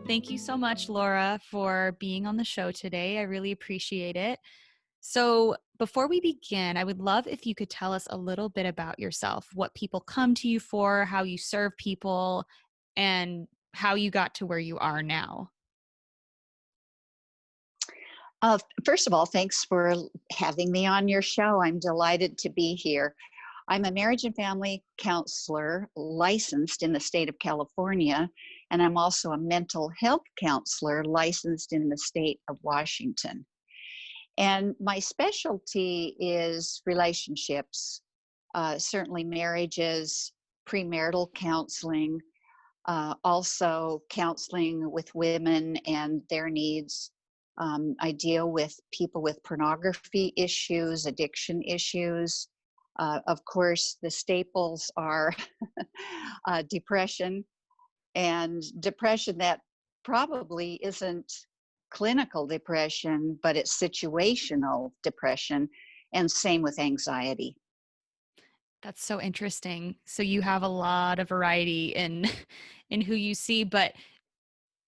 Thank you so much, Laura, for being on the show today. I really appreciate it. So, before we begin, I would love if you could tell us a little bit about yourself, what people come to you for, how you serve people, and how you got to where you are now. First of all, thanks for having me on your show. I'm delighted to be here. I'm a marriage and family counselor licensed in the state of California, and I'm also a mental health counselor licensed in the state of Washington. And my specialty is relationships, certainly marriages, premarital counseling, also counseling with women and their needs. I deal with people with pornography issues, addiction issues. Of course, the staples are depression, and depression that probably isn't clinical depression, but it's situational depression, and same with anxiety. That's so interesting. So you have a lot of variety in in who you see, but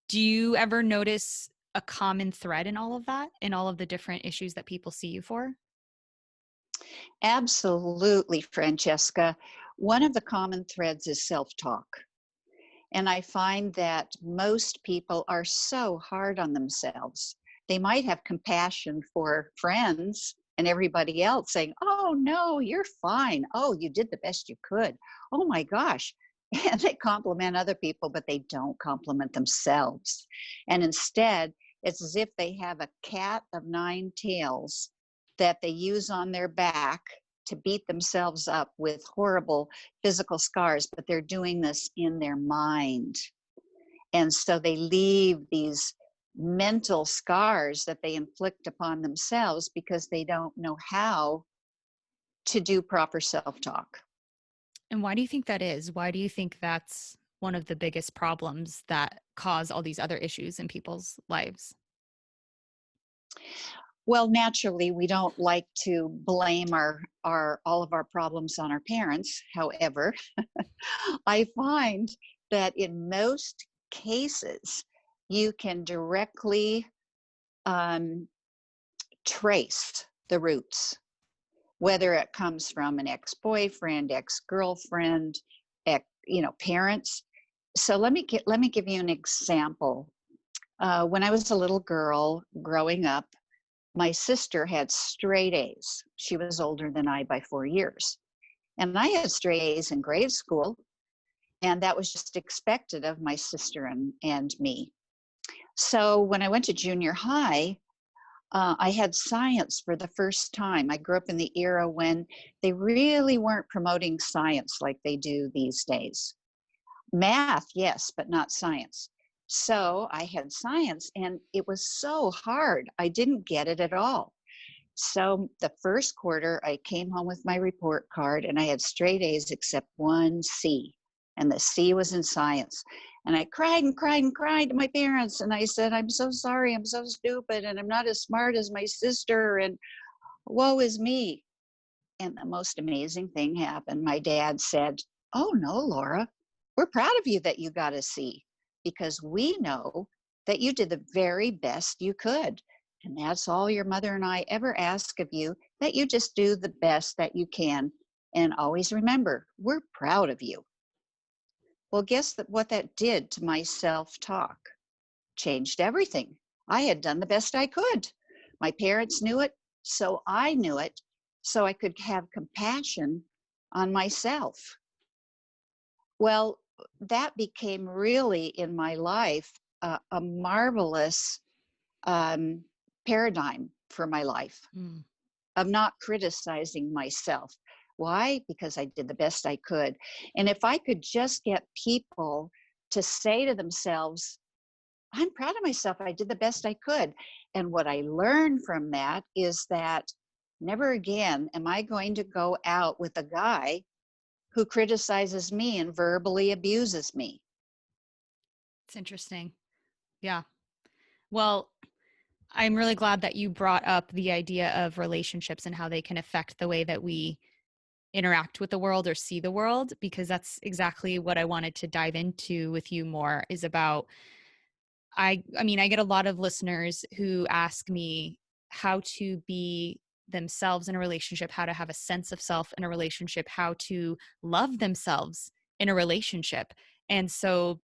do you ever notice a common thread in all of that, in all of the different issues that people see you for? Absolutely, Francesca. One of the common threads is self talk. And I find that most people are so hard on themselves. They might have compassion for friends and everybody else saying, "Oh, no, you're fine. Oh, you did the best you could. Oh my gosh." And they compliment other people, but they don't compliment themselves. And instead, it's as if they have a cat of nine tails that they use on their back to beat themselves up with horrible physical scars, but they're doing this in their mind. And so they leave these mental scars that they inflict upon themselves because they don't know how to do proper self talk. And why do you think that is? Why do you think that's one of the biggest problems that cause all these other issues in people's lives? Well, naturally, we don't like to blame our all of our problems on our parents. However, I find that in most cases, you can directly um, trace the roots, whether it comes from an ex-boyfriend, ex-girlfriend, parents. So let me give you an example. When I was a little girl growing up, my sister had straight A's. She was older than I by 4 years. And I had straight A's in grade school, and that was just expected of my sister and me. So when I went to junior high, I had science for the first time. I grew up in the era when they really weren't promoting science like they do these days. Math, yes, but not science. So I had science, and it was so hard. I didn't get it at all. So the first quarter, I came home with my report card, and I had straight A's except one C, and the C was in science. And I cried and cried and cried to my parents, and I said, "I'm so sorry, I'm so stupid, and I'm not as smart as my sister, and woe is me." And the most amazing thing happened. My dad said, "Oh no, Laura, we're proud of you that you got a C, because we know that you did the very best you could. And that's all your mother and I ever ask of you, that you just do the best that you can. And always remember, we're proud of you." Well, guess what that did to my self talk? Changed everything. I had done the best I could. My parents knew it, so I knew it, so I could have compassion on myself. Well, that became really in my life a marvelous um, paradigm for my life Mm. of not criticizing myself. Why? Because I did the best I could. And if I could just get people to say to themselves, "I'm proud of myself. I did the best I could." And what I learned from that is that never again am I going to go out with a guy who criticizes me and verbally abuses me. It's interesting. Yeah. Well, I'm really glad that you brought up the idea of relationships and how they can affect the way that we interact with the world or see the world, because that's exactly what I wanted to dive into with you more, is about I mean, I get a lot of listeners who ask me how to be themselves in a relationship, how to have a sense of self in a relationship, how to love themselves in a relationship. And so,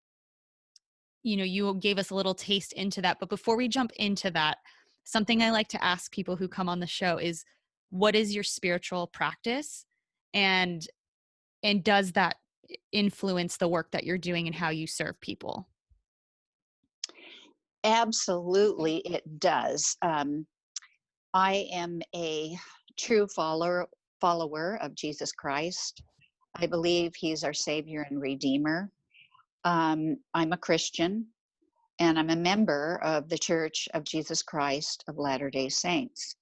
you gave us a little taste into that. But before we jump into that, something I like to ask people who come on the show is, what is your spiritual practice? And does that influence the work that you're doing and how you serve people? Absolutely, it does. I am a true follower of Jesus Christ. I believe he's our Savior and Redeemer. I'm a Christian, and I'm a member of the Church of Jesus Christ of Latter-day Saints.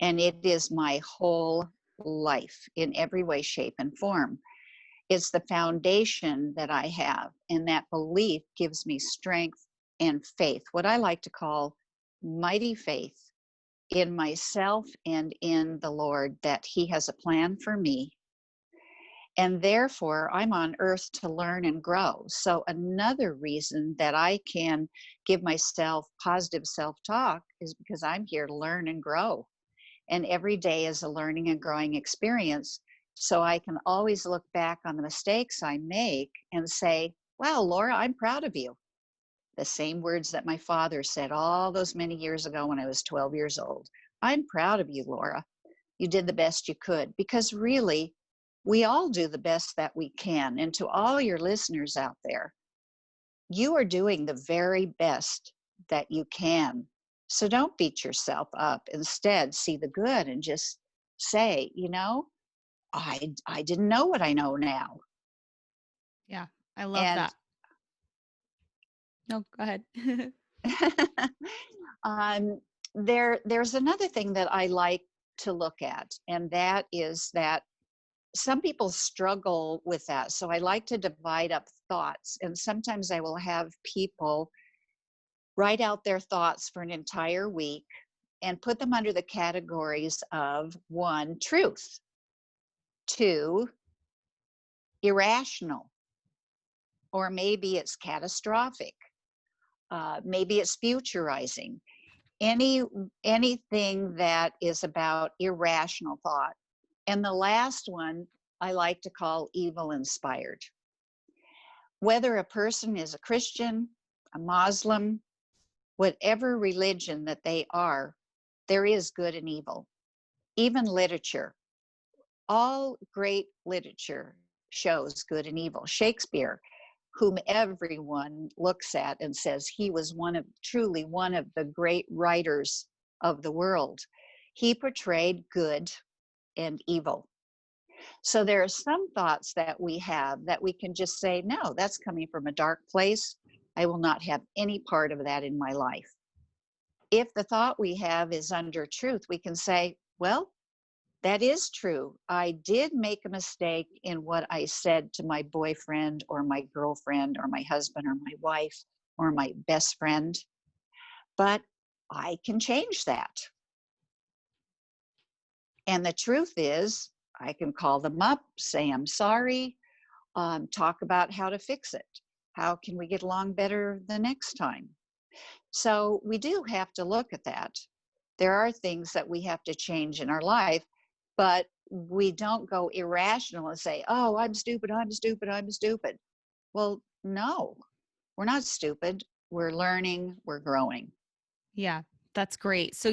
And it is my whole life in every way, shape, and form. It's the foundation that I have, and that belief gives me strength and faith, what I like to call mighty faith in myself and in the Lord, that He has a plan for me. And therefore, I'm on earth to learn and grow. So, another reason that I can give myself positive self talk is because I'm here to learn and grow. And every day is a learning and growing experience. So, I can always look back on the mistakes I make and say, wow, Laura, I'm proud of you. The same words that my father said all those many years ago when I was 12 years old. I'm proud of you, Laura. You did the best you could, because really, we all do the best that we can. And to all your listeners out there, you are doing the very best that you can. So don't beat yourself up. Instead, see the good and just say, I didn't know what I know now. Yeah, I love And that. No, go ahead. um, there's another thing that I like to look at, and that is that some people struggle with that. So I like to divide up thoughts. And sometimes I will have people write out their thoughts for an entire week and put them under the categories of: one, truth; two, irrational, or maybe it's catastrophic, maybe it's futurizing. Any anything that is about irrational thought. And the last one I like to call evil inspired. Whether a person is a Christian, a Muslim, whatever religion that they are, there is good and evil. Even literature, all great literature shows good and evil. Shakespeare, whom everyone looks at and says he was truly one of the great writers of the world, he portrayed good and evil. So there are some thoughts that we have that we can just say, no, that's coming from a dark place. I will not have any part of that in my life. If the thought we have is under truth, we can say, well, that is true. I did make a mistake in what I said to my boyfriend or my girlfriend or my husband or my wife or my best friend, but I can change that. And the truth is, I can call them up, say I'm sorry, talk about how to fix it. How can we get along better the next time? So we do have to look at that. There are things that we have to change in our life, but we don't go irrational and say, oh, I'm stupid, I'm stupid, I'm stupid. Well, no, we're not stupid. We're learning, we're growing. Yeah, that's great. So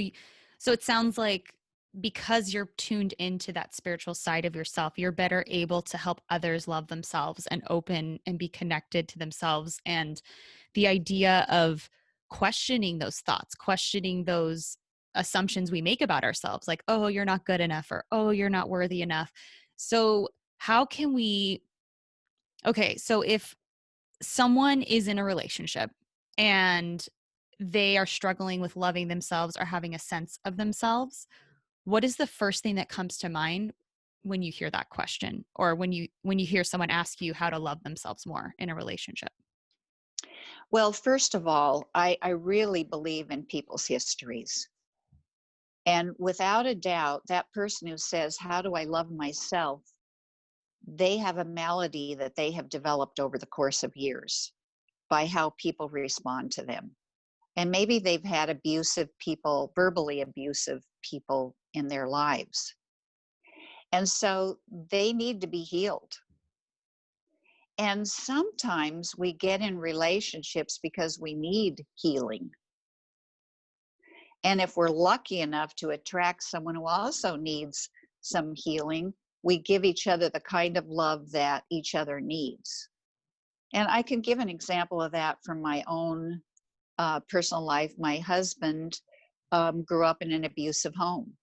it sounds like because you're tuned into that spiritual side of yourself, you're better able to help others love themselves and open and be connected to themselves. And the idea of questioning those thoughts, questioning those assumptions we make about ourselves, like, oh, you're not good enough, or oh, you're not worthy enough. So how can we, okay, so if someone is in a relationship and they are struggling with loving themselves or having a sense of themselves, what is the first thing that comes to mind when you hear that question, or when you hear someone ask you how to love themselves more in a relationship? Well, first of all, I really believe in people's histories. And without a doubt, that person who says, how do I love myself? They have a malady that they have developed over the course of years by how people respond to them. And maybe they've had abusive people, verbally abusive people in their lives. And so they need to be healed. And sometimes we get in relationships because we need healing. And if we're lucky enough to attract someone who also needs some healing, we give each other the kind of love that each other needs. And I can give an example of that from my own personal life. My husband grew up in an abusive home.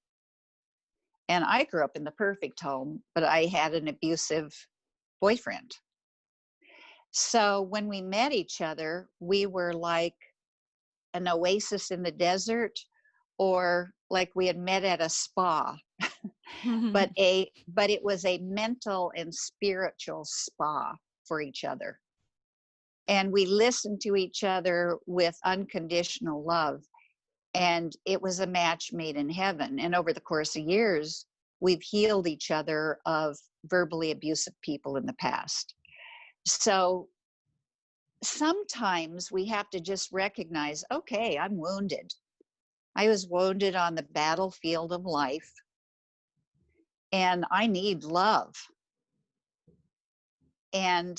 And I grew up in the perfect home, but I had an abusive boyfriend. So when we met each other, we were like an oasis in the desert, or like we had met at a spa, but it was a mental and spiritual spa for each other. And we listened to each other with unconditional love, and it was a match made in heaven. And over the course of years, we've healed each other of verbally abusive people in the past. So sometimes we have to just recognize, okay, I'm wounded. I was wounded on the battlefield of life, and I need love. And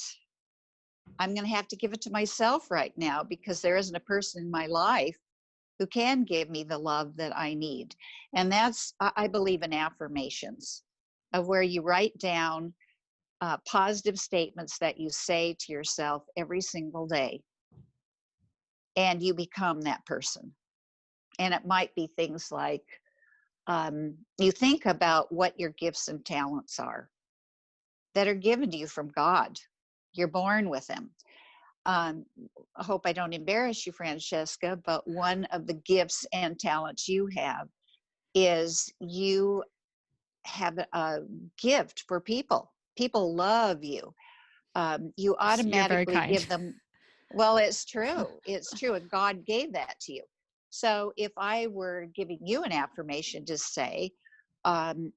I'm going to have to give it to myself right now, because there isn't a person in my life who can give me the love that I need. And that's, I believe in affirmations, of where you write down positive statements that you say to yourself every single day, and you become that person. And it might be things like, you think about what your gifts and talents are that are given to you from God. You're born with them. Um, I hope I don't embarrass you, Francesca, but one of the gifts and talents you have is you have a gift for people. People love you. You You're very automatically kind. give them, well, it's true. It's true. And God gave that to you. So if I were giving you an affirmation to say,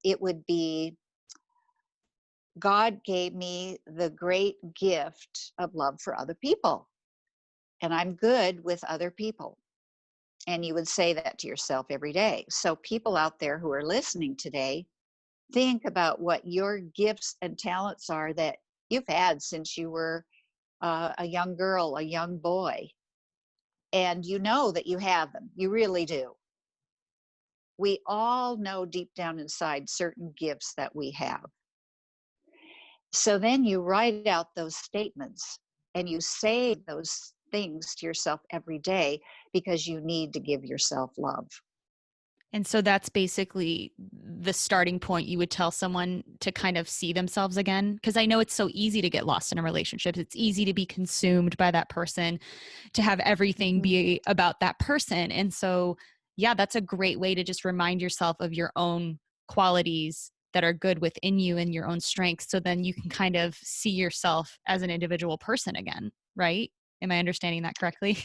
it would be, God gave me the great gift of love for other people, and I'm good with other people. And you would say that to yourself every day. So, people out there who are listening today, think about what your gifts and talents are that you've had since you were a young girl, a young boy, and you know that you have them. You really do. We all know deep down inside certain gifts that we have. So then you write out those statements and you say those things to yourself every day, because you need to give yourself love. And so that's basically the starting point you would tell someone to kind of see themselves again. Because I know it's so easy to get lost in a relationship. It's easy to be consumed by that person, to have everything Mhm. be about that person. And so, yeah, that's a great way to just remind yourself of your own qualities that are good within you and your own strengths. So then you can kind of see yourself as an individual person again, right? Am I understanding that correctly?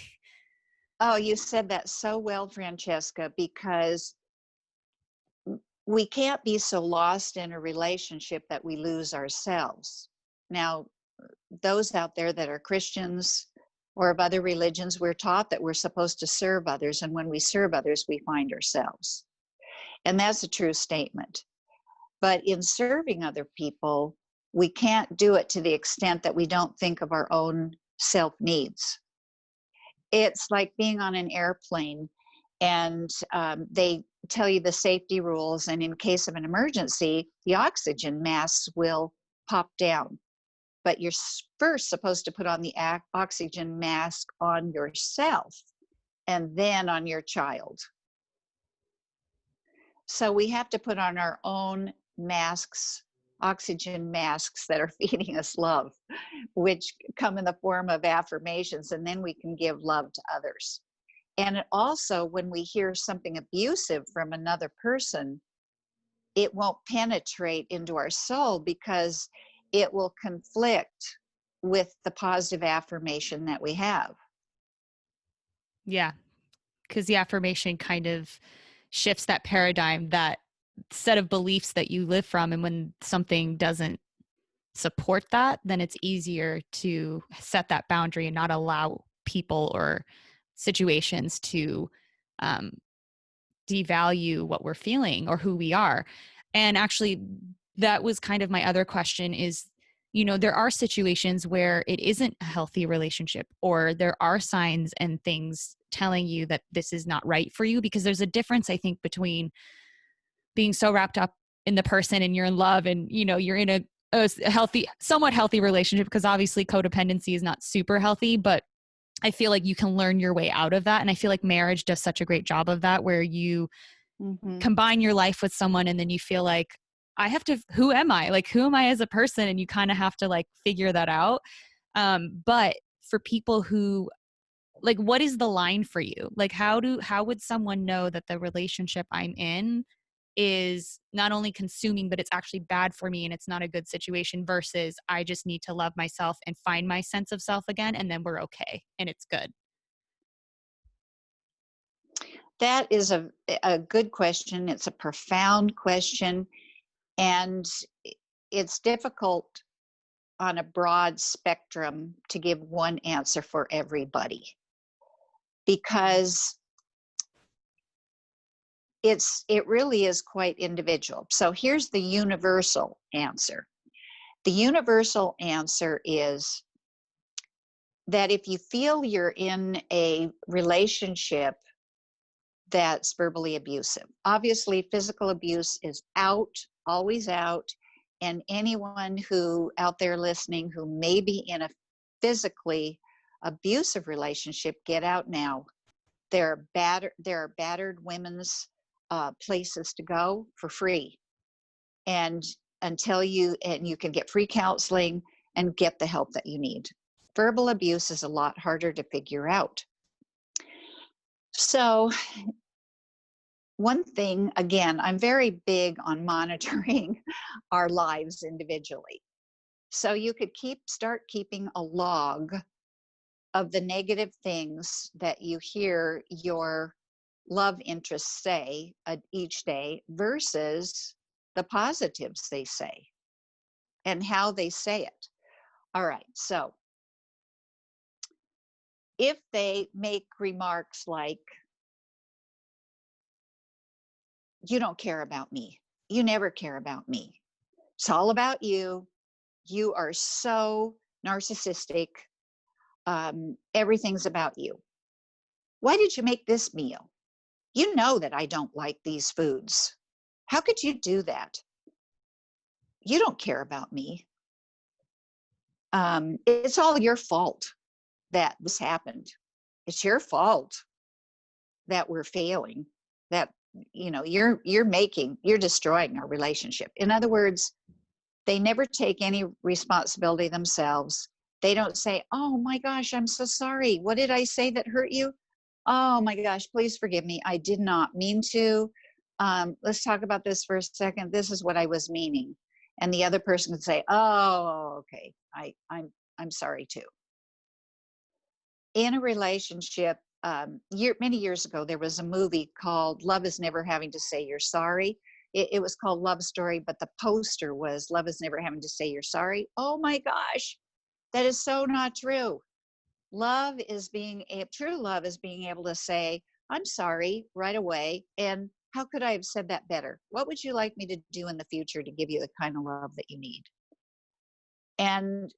Oh, you said that so well, Francesca, because we can't be so lost in a relationship that we lose ourselves. Now, those out there that are Christians or of other religions, we're taught that we're supposed to serve others. And when we serve others, we find ourselves. And that's a true statement. But in serving other people, we can't do it to the extent that we don't think of our own self needs. It's like being on an airplane, and they tell you the safety rules. And in case of an emergency, the oxygen masks will pop down. But you're first supposed to put on the oxygen mask on yourself and then on your child. So we have to put on our own masks, oxygen masks that are feeding us love, which come in the form of affirmations, and then we can give love to others. And it also, when we hear something abusive from another person, it won't penetrate into our soul, because it will conflict with the positive affirmation that we have. Yeah, because the affirmation kind of shifts that paradigm, that set of beliefs that you live from. And when something doesn't support that, then it's easier to set that boundary and not allow people or situations to um, devalue what we're feeling or who we are. And actually, that was kind of my other question is, there are situations where it isn't a healthy relationship, or there are signs and things telling you that this is not right for you, because there's a difference, I think, between being so wrapped up in the person and you're in love and, you're in a healthy, somewhat healthy relationship, because obviously codependency is not super healthy, but I feel like you can learn your way out of that. And I feel like marriage does such a great job of that, where you Hmm. combine your life with someone and then you feel like, who am I? Like, who am I as a person? And you kind of have to like figure that out. But for people who, like, what is the line for you? Like, how would someone know that the relationship I'm in is not only consuming, but it's actually bad for me and it's not a good situation, versus I just need to love myself and find my sense of self again, and then we're okay and it's good. That is a good question. It's a profound question, and it's difficult on a broad spectrum to give one answer for everybody, Mm. because it really is quite individual. So here's the universal answer. The universal answer is that if you feel you're in a relationship that's verbally abusive, obviously physical abuse is out, always out, and anyone who out there listening who may be in a physically abusive relationship, get out now. There are battered women's places to go for free, and you can get free counseling and get the help that you need. Verbal abuse is a lot harder to figure out. So one thing, again, I'm very big on monitoring our lives individually. So you could start keeping a log of the negative things that you hear your love interests say each day versus the positives they say and how they say it. All right. So if they make remarks like, you don't care about me, you never care about me, it's all about you, you are so narcissistic, everything's about you. Why did you make this meal? You know that I don't like these foods. How could you do that? You don't care about me. It's all your fault that this happened. It's your fault that we're failing, that you're destroying our relationship. In other words, they never take any responsibility themselves. They don't say, oh my gosh, I'm so sorry, what did I say that hurt you? Oh my gosh, please forgive me, I did not mean to. Let's talk about this for a second, this is what I was meaning. And the other person can say, oh, okay, I'm sorry too. In a relationship, many years ago, there was a movie called Love is Never Having to Say You're Sorry. It was called Love Story, but the poster was Love is Never Having to Say You're Sorry. Oh my gosh, that is so not true. True love is being able to say, I'm sorry right away. And how could I have said that better? What would you like me to do in the future to give you the kind of love that you need? And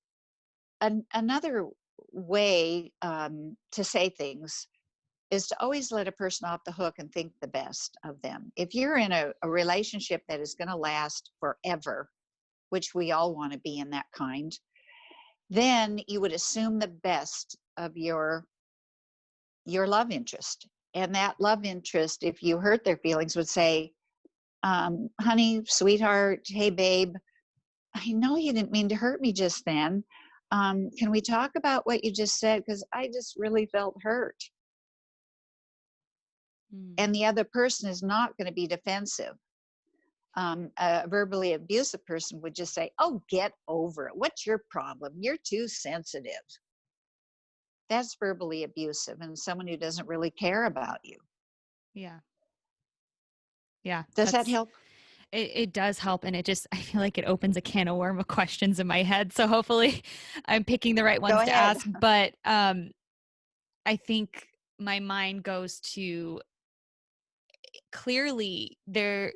another way to say things is to always let a person off the hook and think the best of them. If you're in a relationship that is going to last forever, which we all want to be in that kind, then you would assume the best of your love interest. And that love interest, if you hurt their feelings, would say, honey, sweetheart, hey, babe, I know you didn't mean to hurt me just then. Can we talk about what you just said? Because I just really felt hurt. Mm. And the other person is not going to be defensive. A verbally abusive person would just say, oh, get over it. What's your problem? You're too sensitive. That's verbally abusive and someone who doesn't really care about you. Yeah. Yeah. Does that help? It does help. And I feel like it opens a can of worm of questions in my head. So hopefully I'm picking the right Go ones to ahead. ask. But I think my mind goes to clearly their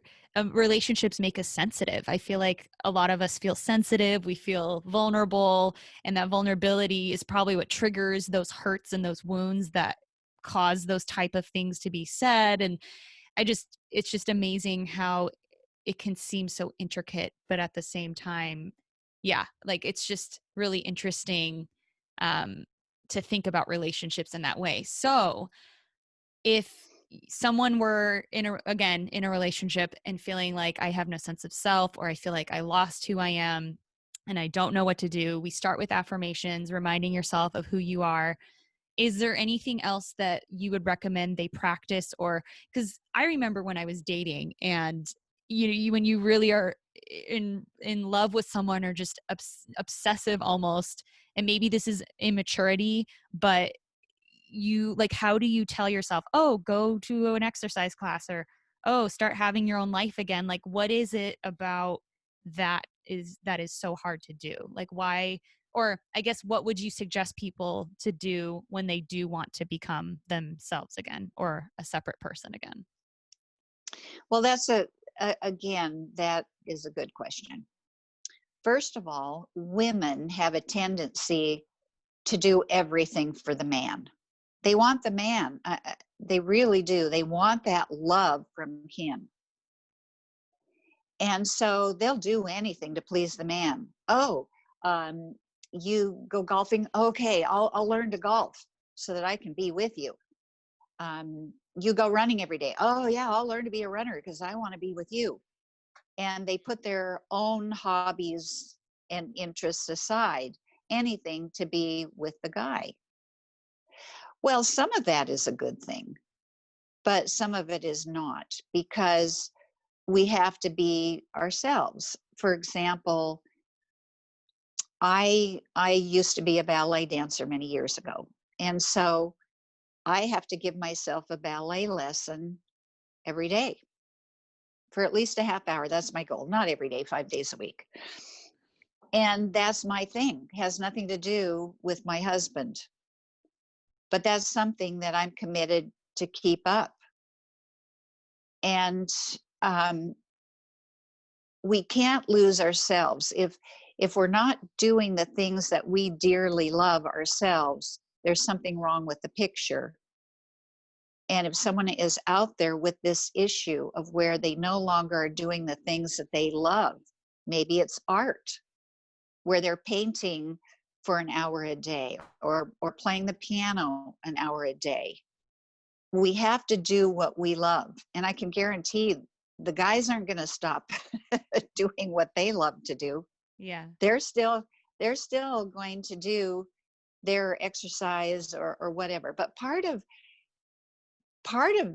relationships make us sensitive. I feel like a lot of us feel sensitive, we feel vulnerable, and that vulnerability is probably what triggers those hurts and those wounds that cause those type of things to be said. And it's just amazing how it can seem so intricate, but at the same time, yeah, like it's just really interesting um to think about relationships in that way. So if someone were in a relationship and feeling like I have no sense of self, or I feel like I lost who I am and I don't know what to do, we start with affirmations, reminding yourself of who you are. Is there anything else that you would recommend they practice? Or because I remember when I was dating, and when you really are in love with someone, or just obsessive almost, and maybe this is immaturity, but you like, how do you tell yourself, oh, go to an exercise class, or oh, start having your own life again? Like, what is it about that is so hard to do? Like, why? Or I guess, what would you suggest people to do when they do want to become themselves again, or a separate person again? Well, that's again, that is a good question. First of all, women have a tendency to do everything for the man. They want the man. They really do. They want that love from him. And so they'll do anything to please the man. Oh, um, you go golfing? Okay, I'll learn to golf so that I can be with you. You go running every day? Oh, yeah, I'll learn to be a runner because I want to be with you. And they put their own hobbies and interests aside, anything to be with the guy. Well, some of that is a good thing, but some of it is not, because we have to be ourselves. For example, I used to be a ballet dancer many years ago. And so I have to give myself a ballet lesson every day for at least a half hour. That's my goal. Not every day, 5 days a week. And that's my thing. It has nothing to do with my husband, but that's something that I'm committed to keep up. And um, we can't lose ourselves if we're not doing the things that we dearly love ourselves. There's something wrong with the picture. And if someone is out there with this issue of where they no longer are doing the things that they love, maybe it's art, where they're painting for an hour a day, or playing the piano an hour a day. We have to do what we love. And I can guarantee the guys aren't going to stop doing what they love to do. Yeah. They're still they're still going to do their exercise, or whatever. But part of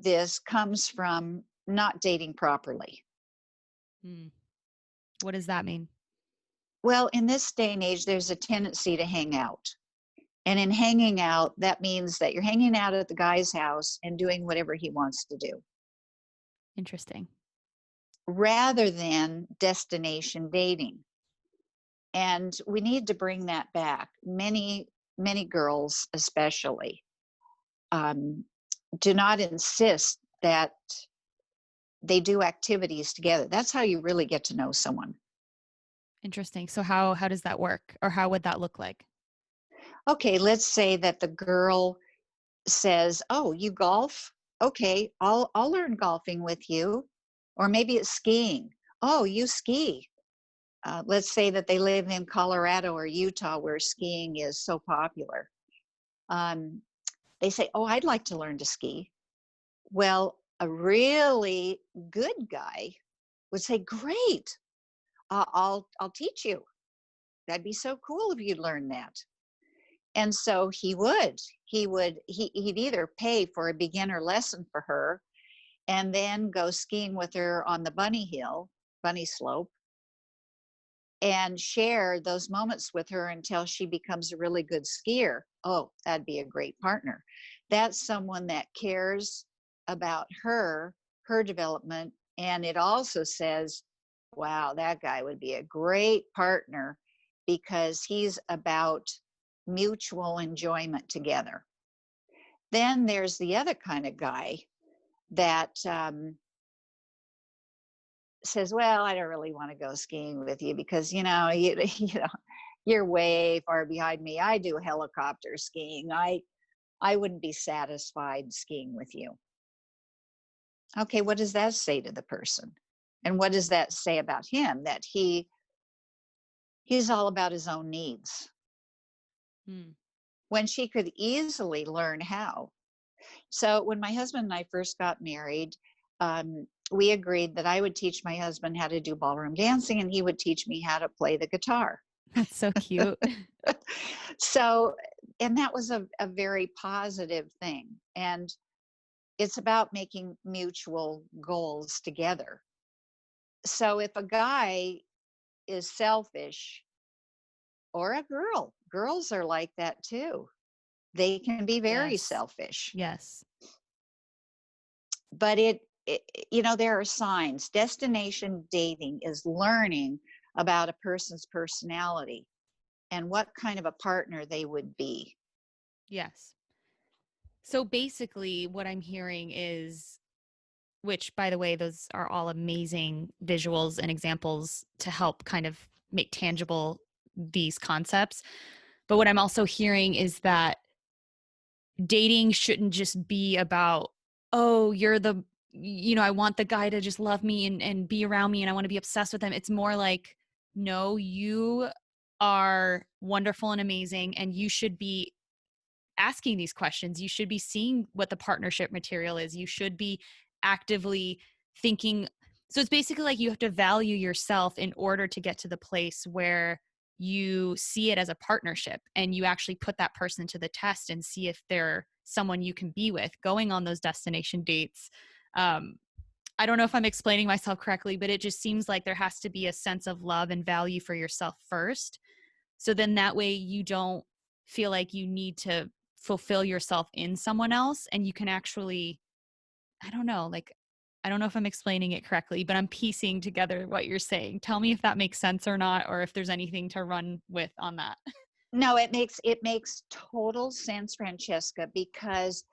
this comes from not dating properly. Hmm. What does that mean? Well, in this day and age, there's a tendency to hang out. And in hanging out, that means that you're hanging out at the guy's house and doing whatever he wants to do, Interesting. rather than destination dating. And we need to bring that back. Many girls, especially, um, do not insist that they do activities together. That's how you really get to know someone. Interesting. So how does that work, or how would that look like? Okay, let's say that the girl says, "Oh, you golf? Okay, I'll learn golfing with you." Or maybe it's skiing. "Oh, you ski?" Let's say that they live in Colorado or Utah, where skiing is so popular. Um, they say, "Oh, I'd like to learn to ski." Well, a really good guy would say, "Great, I'll teach you. That'd be so cool if you'd learn that." And so he'd either pay for a beginner lesson for her and then go skiing with her on the bunny slope, and share those moments with her until she becomes a really good skier. Oh, that'd be a great partner. That's someone that cares about her development. And it also says, wow, that guy would be a great partner because he's about mutual enjoyment together. Then there's the other kind of guy that says, "Well, I don't really want to go skiing with you because you're way far behind me. I do helicopter skiing. I wouldn't be satisfied skiing with you." Okay, what does that say to the person? And what does that say about him? That he's all about his own needs Mm. when she could easily learn how. So when my husband and I first got married, we agreed that I would teach my husband how to do ballroom dancing and he would teach me how to play the guitar. That's so cute. So, and that was a very positive thing. And it's about making mutual goals together. So if a guy is selfish, or a girl, girls are like that too. They can be very Yes. selfish, Yes. but there are signs. Destination dating is learning about a person's personality and what kind of a partner they would be. Yes. So basically, what I'm hearing is, which by the way, those are all amazing visuals and examples to help kind of make tangible these concepts. But what I'm also hearing is that dating shouldn't just be about, oh, I want the guy to just love me and be around me and I want to be obsessed with him. It's more like, no, you are wonderful and amazing and you should be asking these questions. You should be seeing what the partnership material is. You should be actively thinking. So it's basically like you have to value yourself in order to get to the place where you see it as a partnership and you actually put that person to the test and see if they're someone you can be with going on those destination dates. Um, I don't know if I'm explaining myself correctly, but it just seems like there has to be a sense of love and value for yourself first. So then that way you don't feel like you need to fulfill yourself in someone else and you can actually, I don't know, like, I don't know if I'm explaining it correctly, but I'm piecing together what you're saying. Tell me if that makes sense or not, or if there's anything to run with on that. No, it makes total sense, Francesca, because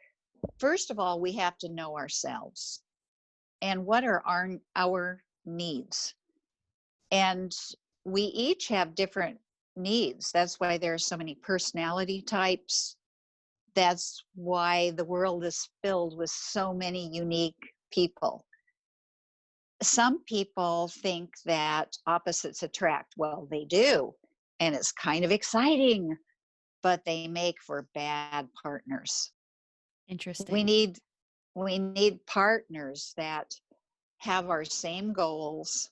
first of all, we have to know ourselves and what are our needs. And we each have different needs. That's why there are so many personality types. That's why the world is filled with so many unique people. Some people think that opposites attract. Well, they do. And it's kind of exciting, but they make for bad partners. We Interesting. need we need partners that have our same goals,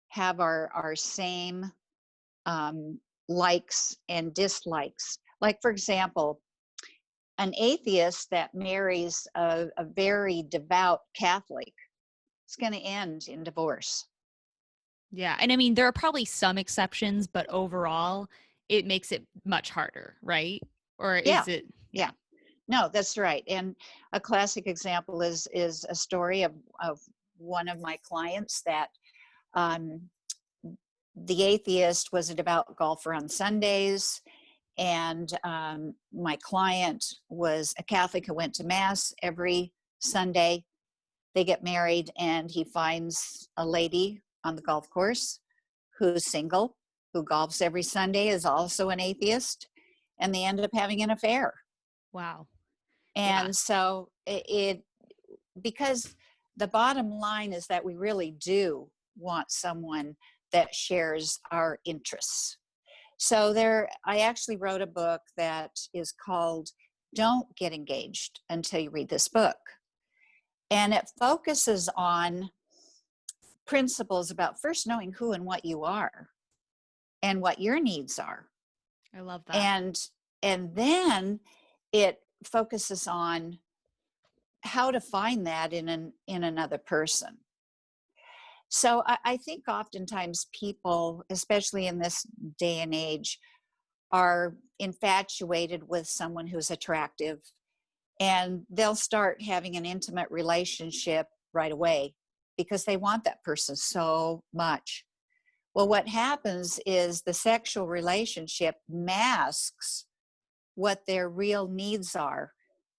have our same um, likes and dislikes. Like, for example, an atheist that marries a very devout Catholic, it's going to end in divorce. Yeah. And I mean, there are probably some exceptions, but overall, it makes it much harder, right? Or Yeah, is it? Yeah. yeah. No, that's right. And a classic example is a story of one of my clients that um, the atheist was a devout golfer on Sundays, and my client was a Catholic who went to mass every Sunday. They get married, and he finds a lady on the golf course who's single, who golfs every Sunday, is also an atheist, and they end up having an affair. Wow. Yeah. And so because the bottom line is that we really do want someone that shares our interests. So I actually wrote a book that is called Don't Get Engaged Until You Read This Book. And it focuses on principles about first knowing who and what you are and what your needs are. I love that. And and then it focuses on how to find that in another person. So I think oftentimes people, especially in this day and age, are infatuated with someone who's attractive and they'll start having an intimate relationship right away because they want that person so much. Well, what happens is the sexual relationship masks what their real needs are.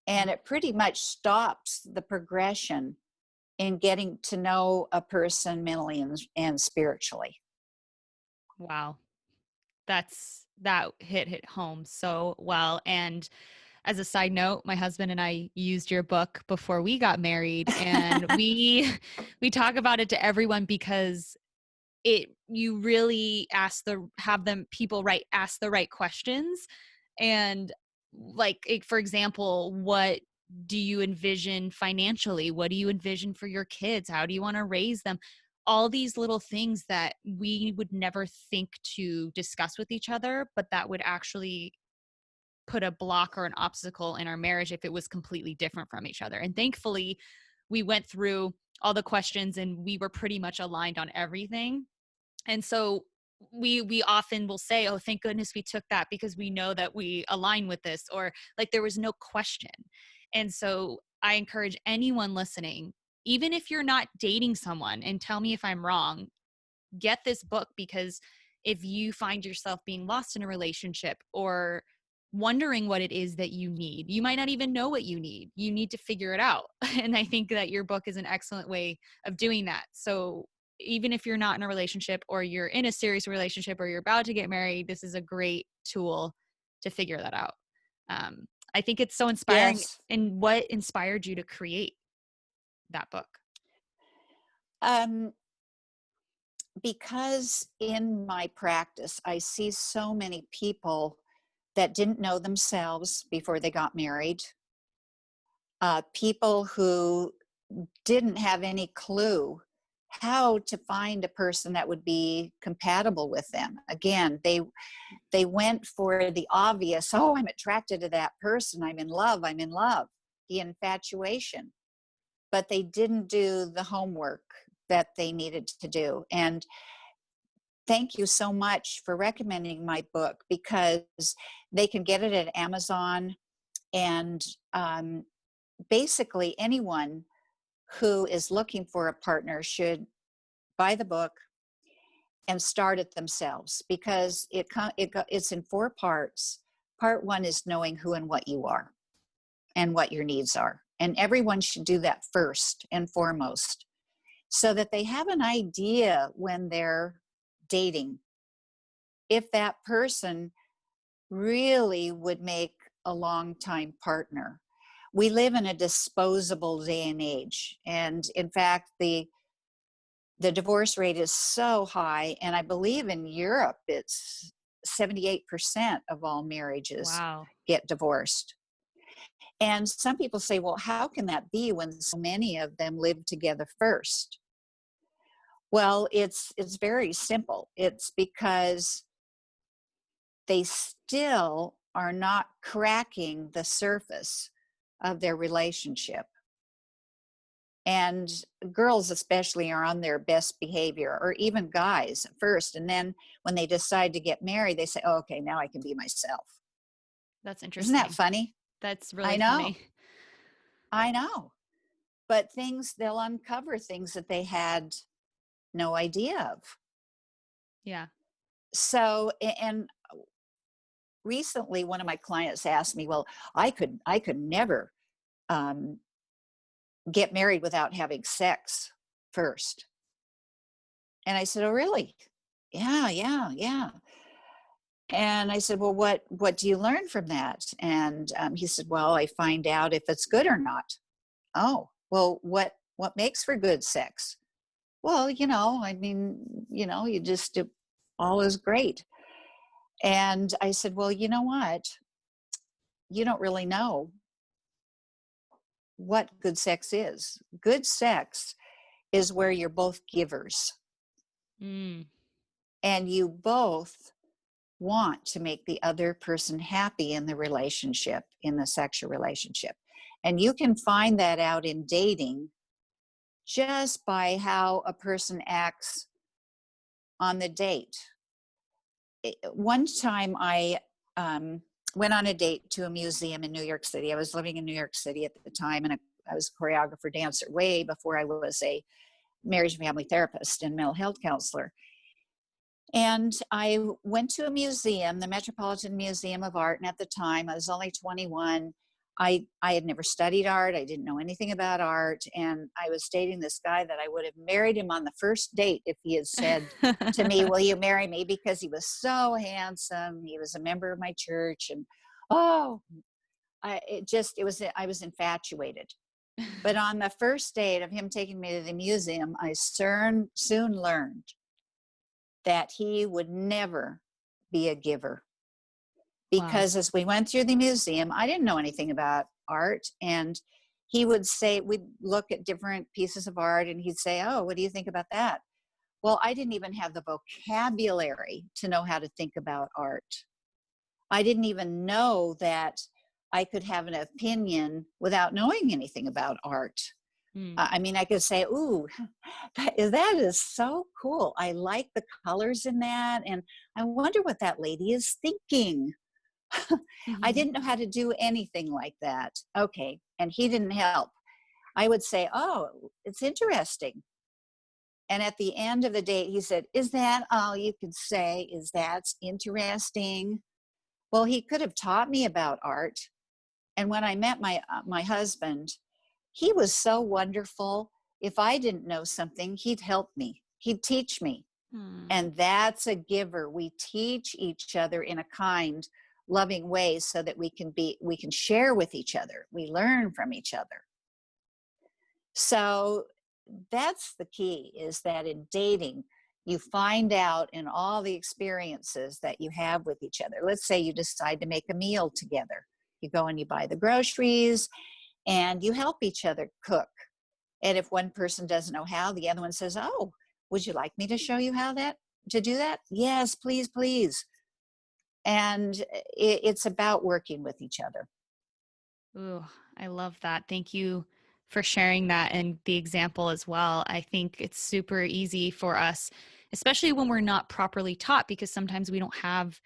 And it pretty much stops the progression in getting to know a person mentally and spiritually. Wow. That hit home so well. And as a side note, my husband and I used your book before we got married, and we we talk about it to everyone because it you really have them people ask the right questions. And like, for example, what do you envision financially? What do you envision for your kids? How do you want to raise them? All these little things that we would never think to discuss with each other, but that would actually put a block or an obstacle in our marriage if it was completely different from each other. And thankfully, we went through all the questions and we were pretty much aligned on everything. And so we often will say, "Oh, thank goodness we took that because we know that we align with this," or like there was no question. And so I encourage anyone listening, even if you're not dating someone, and tell me if I'm wrong, get this book, because if you find yourself being lost in a relationship or wondering what it is that you need, you might not even know what you need. You need to figure it out. And I think that your book is an excellent way of doing that. So even if you're not in a relationship or you're in a serious relationship or you're about to get married, this is a great tool to figure that out. I think it's so inspiring. Yes. And what inspired you to create that book? Um, because in my practice, I see so many people that didn't know themselves before they got married, people who didn't have any clue how to find a person that would be compatible with them. Again, they went for the obvious, oh, I'm attracted to that person, I'm in love, the infatuation. But they didn't do the homework that they needed to do. And thank you so much for recommending my book, because they can get it at Amazon. And basically, anyone who is looking for a partner should buy the book and start it themselves, because it's in 4 parts. Part one is knowing who and what you are and what your needs are. And everyone should do that first and foremost, so that they have an idea when they're dating if that person really would make a long time partner. We live in a disposable day and age. And in fact, the divorce rate is so high. And I believe in Europe, it's 78% of all marriages Wow. get divorced. And some people say, well, how can that be when so many of them live together first? Well, it's very simple. It's because they still are not cracking the surface of their relationship. And girls, especially, are on their best behavior, or even guys at first. And then when they decide to get married, they say, oh, okay, now I can be myself. That's Isn't that interesting. funny? That's I really know. funny. I know. But they'll uncover things that they had no idea of. Yeah. So, and recently one of my clients asked me, well, I could never um, get married without having sex first. And I said, oh, really? Yeah, yeah, yeah. And I said, well, what do you learn from that? And he said, well, I find out if it's good or not. Oh, well, what makes for good sex? Well, I mean, you just all is great. And I said, well, you know what? You don't really know what good sex is. Good sex is where you're both givers Mm, and you both want to make the other person happy in the relationship, in the sexual relationship. And you can find that out in dating just by how a person acts on the date. One time I went on a date to a museum in New York City. I was living in New York City at the time, and I was a choreographer dancer way before I was a marriage and family therapist and mental health counselor. And I went to a museum, the Metropolitan Museum of Art, and at the time I was only 21. I had never studied art. I didn't know anything about art. And I was dating this guy that I would have married him on the first date if he had said to me, "Will you marry me?" Because he was so handsome. He was a member of my church. And oh, I was infatuated. But on the first date of him taking me to the museum, I soon learned that he would never be a giver. Wow. Because as we went through the museum, I didn't know anything about art. And he would say, we'd look at different pieces of art and he'd say, "Oh, what do you think about that?" Well, I didn't even have the vocabulary to know how to think about art. I didn't even know that I could have an opinion without knowing anything about art. Mm. I mean, I could say, "Ooh, that is so cool. I like the colors in that. And I wonder what that lady is thinking." I didn't know how to do anything like that. Okay. And he didn't help. I would say, "Oh, it's interesting." And at the end of the day, he said, "Is that all you could say? Is that's interesting?" Well, he could have taught me about art. And when I met my husband, he was so wonderful. If I didn't know something, he'd help me. He'd teach me. Hmm. And that's a giver. We teach each other in a kind, loving way so that we can share with each other. We learn from each other. So that's the key, is that in dating, you find out in all the experiences that you have with each other. Let's say you decide to make a meal together. You go and you buy the groceries and you help each other cook. And if one person doesn't know how, the other one says, "Oh, would you like me to show you how that to do that?" "Yes, please, please." And it's about working with each other. Ooh, I love that. Thank you for sharing that and the example as well. I think it's super easy for us, especially when we're not properly taught, because sometimes we don't have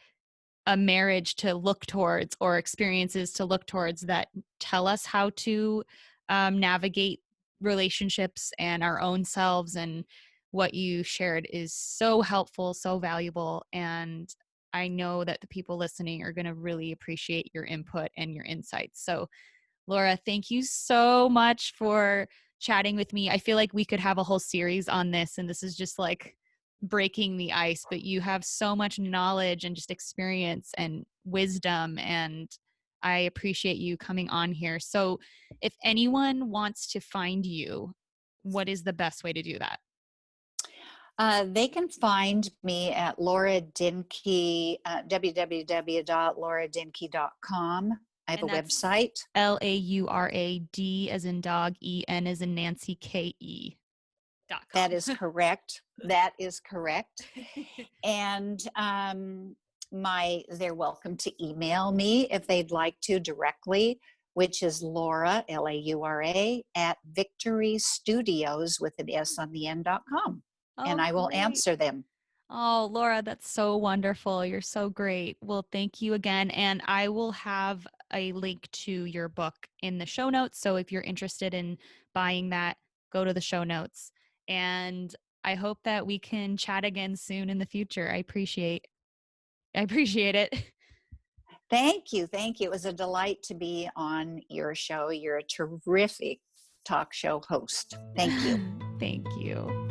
a marriage to look towards or experiences to look towards that tell us how to navigate relationships and our own selves. And what you shared is so helpful, so valuable. And I know that the people listening are going to really appreciate your input and your insights. So, Laura, thank you so much for chatting with me. I feel like we could have a whole series on this, and this is just like breaking the ice, but you have so much knowledge and just experience and wisdom, and I appreciate you coming on here. So, if anyone wants to find you, what is the best way to do that? They can find me at Laura Denke, www.lauradinke.com. I have a And that's website. LAURAD as in dog, EN as in Nancy, That KE.com. is correct. That is correct. And they're welcome to email me if they'd like to directly, which is Laura, Laura, at Victory Studios with an S on the end.com. Oh, And I will great. answer them. Oh, Laura, that's so wonderful. You're so great. Well, thank you again. And I will have a link to your book in the show notes. So if you're interested in buying that, go to the show notes. And I hope that we can chat again soon in the future. I appreciate it. Thank you. Thank you. It was a delight to be on your show. You're a terrific talk show host. Thank you. Thank you.